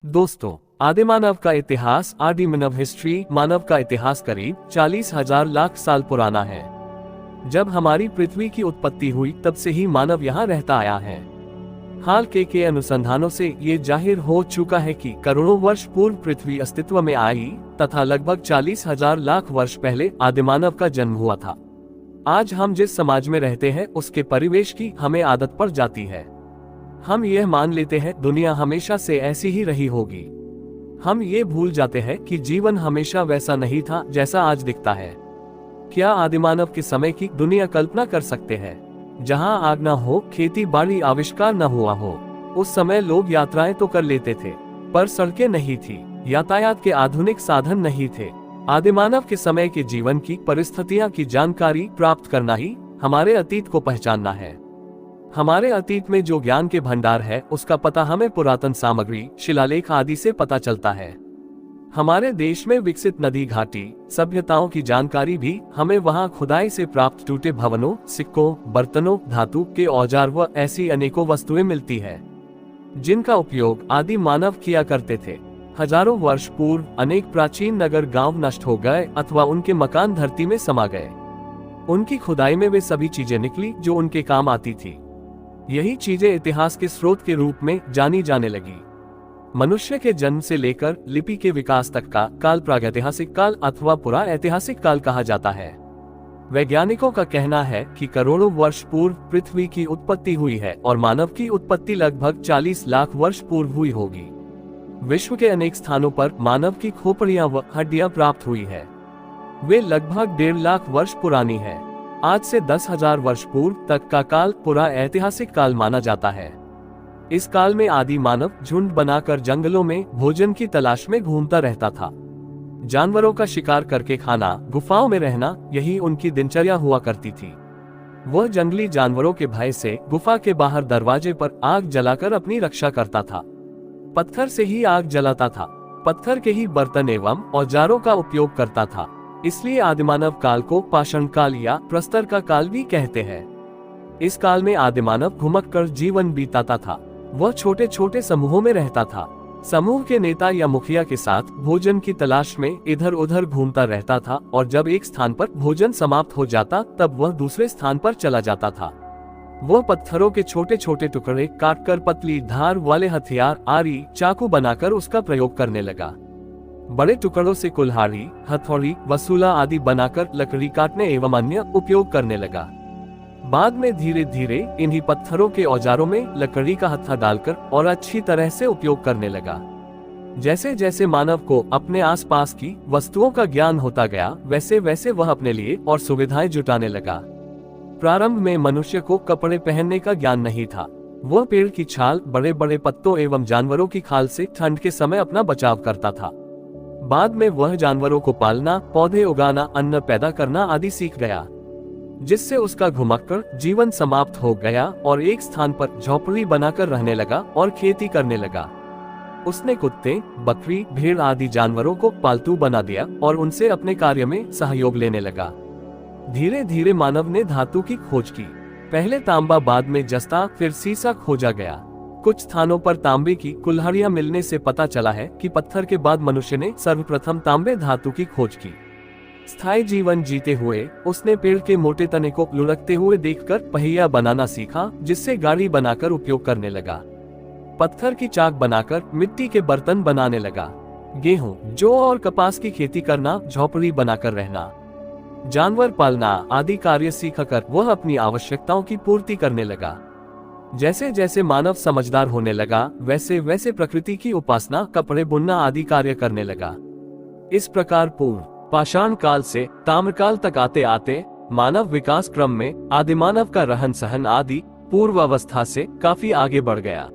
दोस्तों, आदिमानव का इतिहास मानव हिस्ट्री मानव का इतिहास करीब 40,000 लाख साल पुराना है। जब हमारी पृथ्वी की उत्पत्ति हुई तब से ही मानव यहाँ रहता आया है। हाल के अनुसंधानों से ये जाहिर हो चुका है कि करोड़ों वर्ष पूर्व पृथ्वी अस्तित्व में आई तथा लगभग 40,000 लाख वर्ष पहले आदिमानव का जन्म हुआ था। आज हम जिस समाज में रहते हैं उसके परिवेश की हमें आदत पड़ जाती है। हम यह मान लेते हैं दुनिया हमेशा से ऐसी ही रही होगी। हम ये भूल जाते हैं कि जीवन हमेशा वैसा नहीं था जैसा आज दिखता है। क्या आदिमानव के समय की दुनिया कल्पना कर सकते हैं, जहां आग न हो, खेती बाड़ी आविष्कार न हुआ हो। उस समय लोग यात्राएं तो कर लेते थे, पर सड़कें नहीं थी, यातायात के आधुनिक साधन नहीं थे। आदिमानव के समय के जीवन की परिस्थितियां की जानकारी प्राप्त करना ही हमारे अतीत को पहचानना है। हमारे अतीत में जो ज्ञान के भंडार है उसका पता हमें पुरातन सामग्री, शिलालेख आदि से पता चलता है। हमारे देश में विकसित नदी घाटी सभ्यताओं की जानकारी भी हमें वहां खुदाई से प्राप्त टूटे भवनों, सिक्कों, बर्तनों, धातु के औजार व ऐसी अनेकों वस्तुएं मिलती है जिनका उपयोग आदि मानव किया करते थे। हजारों वर्ष पूर्व अनेक प्राचीन नगर गांव नष्ट हो गए अथवा उनके मकान धरती में समा गए। उनकी खुदाई में वे सभी चीजें निकली जो उनके काम आती थी। यही चीजें इतिहास के स्रोत के रूप में जानी जाने लगी। मनुष्य के जन्म से लेकर लिपि के विकास तक का काल प्रागैतिहासिक काल अथवा पुरा ऐतिहासिक काल कहा जाता है। वैज्ञानिकों का कहना है कि करोड़ों वर्ष पूर्व पृथ्वी की उत्पत्ति हुई है और मानव की उत्पत्ति लगभग 40 लाख वर्ष पूर्व हुई होगी। विश्व के अनेक स्थानों पर मानव की खोपड़ियां व हड्डियां प्राप्त हुई है। वे लगभग 1.5 लाख वर्ष पुरानी है। आज से 10,000 वर्ष पूर्व तक का काल पुरा ऐतिहासिक काल माना जाता है। इस काल में आदि मानव झुंड बनाकर जंगलों में भोजन की तलाश में घूमता रहता था। जानवरों का शिकार करके खाना, गुफाओं में रहना, यही उनकी दिनचर्या हुआ करती थी। वह जंगली जानवरों के भय से गुफा के बाहर दरवाजे पर आग जलाकर अपनी रक्षा करता था। पत्थर से ही आग जलाता था, पत्थर के ही बर्तन एवं औजारों का उपयोग करता था। इसलिए आदिमानव काल को पाषाण काल या प्रस्तर का काल भी कहते हैं। इस काल में आदिमानव घुमक कर जीवन बीताता था। वह छोटे छोटे समूहों में रहता था। समूह के नेता या मुखिया के साथ भोजन की तलाश में इधर उधर घूमता रहता था और जब एक स्थान पर भोजन समाप्त हो जाता तब वह दूसरे स्थान पर चला जाता था। वह पत्थरों के छोटे छोटे टुकड़े काटकर पतली धार वाले हथियार, आरी, चाकू बनाकर उसका प्रयोग करने लगा। बड़े टुकड़ों से कुल्हाड़ी, हथौड़ी, वसूला आदि बनाकर लकड़ी काटने एवं अन्य उपयोग करने लगा। बाद में धीरे धीरे इन्हीं पत्थरों के औजारों में लकड़ी का हत्था डालकर और अच्छी तरह से उपयोग करने लगा। जैसे जैसे मानव को अपने आसपास की वस्तुओं का ज्ञान होता गया वैसे वैसे वह अपने लिए और सुविधाएं जुटाने लगा। प्रारंभ में मनुष्य को कपड़े पहनने का ज्ञान नहीं था। वह पेड़ की छाल, बड़े बड़े पत्तों एवं जानवरों की खाल से ठंड के समय अपना बचाव करता था। बाद में वह जानवरों को पालना, पौधे उगाना, अन्न पैदा करना आदि सीख गया, जिससे उसका घुमक्कड़ जीवन समाप्त हो गया और एक स्थान पर झोपड़ी बनाकर रहने लगा और खेती करने लगा। उसने कुत्ते, बकरी, भेड़ आदि जानवरों को पालतू बना दिया और उनसे अपने कार्य में सहयोग लेने लगा। धीरे धीरे मानव ने धातु की खोज की। पहले तांबा, बाद में जस्ता, फिर सीसा खोजा गया। कुछ स्थानों पर तांबे की कुल्हाड़ियां मिलने से पता चला है कि पत्थर के बाद मनुष्य ने सर्वप्रथम तांबे धातु की खोज की। स्थायी जीवन जीते हुए उसने पेड़ के मोटे तने को लुढ़कते हुए देखकर पहिया बनाना सीखा, जिससे गाड़ी बनाकर उपयोग करने लगा। पत्थर की चाक बनाकर मिट्टी के बर्तन बनाने लगा। गेहूं, जौ और कपास की खेती करना, झोपड़ी बनाकर रहना, जानवर पालना आदि कार्य सीखकर वह अपनी आवश्यकताओं की पूर्ति करने लगा। जैसे जैसे मानव समझदार होने लगा वैसे वैसे प्रकृति की उपासना, कपड़े बुनना आदि कार्य करने लगा। इस प्रकार पूर्व पाषाण काल से ताम्रकाल तक आते आते मानव विकास क्रम में आदिमानव का रहन सहन आदि पूर्व अवस्था से काफी आगे बढ़ गया।